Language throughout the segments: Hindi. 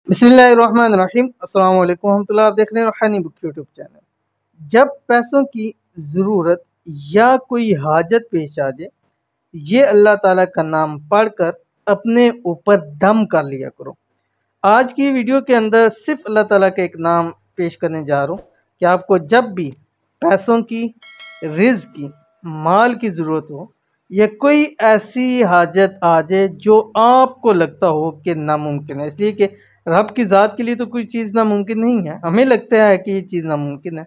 बिस्मिल्लाहिर्रहमानिर्रहीम अस्सलाम वालेकुम रहमतुल्लाह। आप देख रहे हैं रूहानी बुक यूट्यूब चैनल। जब पैसों की ज़रूरत या कोई हाजत पेश आ जाए, ये अल्लाह ताला का नाम पढ़कर अपने ऊपर दम कर लिया करो। आज की वीडियो के अंदर सिर्फ अल्लाह ताला का एक नाम पेश करने जा रहा हूँ कि आपको जब भी पैसों की, रिज़्क़ की, माल की ज़रूरत हो या कोई ऐसी हाजत आ जाए जो आपको लगता हो कि नामुमकिन है, इसलिए कि रब की ज़ात के लिए तो कोई चीज़ नामुमकिन नहीं है, हमें लगता है कि ये चीज़ नामुमकिन है,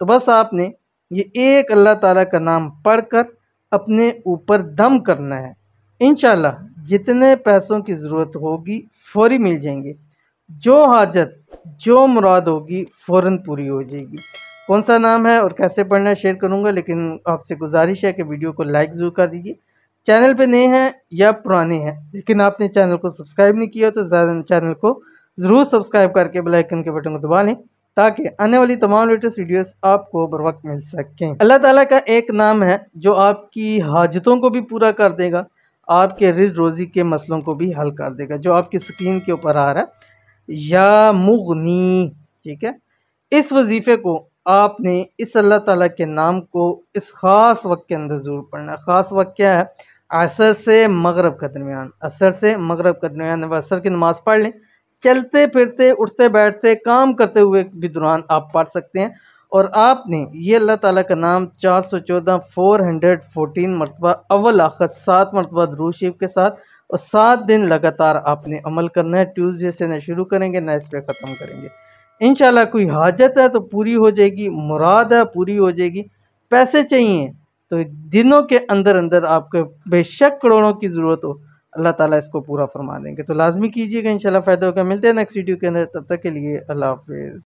तो बस आपने ये एक अल्लाह ताला का नाम पढ़कर अपने ऊपर दम करना है। इंशाल्लाह जितने पैसों की ज़रूरत होगी फ़ौरी मिल जाएंगे। जो हाजत, जो मुराद होगी फ़ौरन पूरी हो जाएगी। कौन सा नाम है और कैसे पढ़ना है शेयर करूँगा, लेकिन आपसे गुजारिश है कि वीडियो को लाइक ज़रूर कर दीजिए। चैनल पे नए हैं या पुराने हैं लेकिन आपने चैनल को सब्सक्राइब नहीं किया तो चैनल को ज़रूर सब्सक्राइब करके बेल आइकन के बटन को दबा लें ताकि आने वाली तमाम लेटेस्ट वीडियोस आपको बर वक्त मिल सकें। अल्लाह ताला का एक नाम है जो आपकी हाजतों को भी पूरा कर देगा, आपके रिज़्क़ रोज़ी के मसलों को भी हल कर देगा, जो आपकी स्क्रीन के ऊपर आ रहा है या मुगनी। ठीक है, इस वजीफ़े को आपने इस अल्लाह ताला के नाम को इस ख़ास वक्त के अंदर ज़रूर पढ़ना है। ख़ास वक्त क्या है? असर से मगरब के दरमियान, असर से मगरब के दरमियान असर की नमाज़ पढ़ लें। चलते फिरते, उठते बैठते, काम करते हुए भी दौरान आप पढ़ सकते हैं। और आपने ये अल्लाह ताला का नाम 414 414 मरतबा अव्वल आखिर 7 मरतबा दुरूद शरीफ के साथ और 7 दिन लगातार आपने अमल करना है। ट्यूसडे से न शुरू करेंगे न इस पर ख़त्म करेंगे। इंशाल्लाह कोई हाजत है तो पूरी हो जाएगी, मुराद है पूरी हो जाएगी, पैसे चाहिए तो दिनों के अंदर अंदर आपको बेशक करोड़ों की ज़रूरत हो, अल्लाह ताला इसको पूरा फरमा देंगे। तो लाजमी कीजिएगा, इंशाल्लाह फ़ायदा होगा। मिलते हैं नेक्स्ट वीडियो के अंदर, तब तक के लिए अल्लाह हाफ़िज़।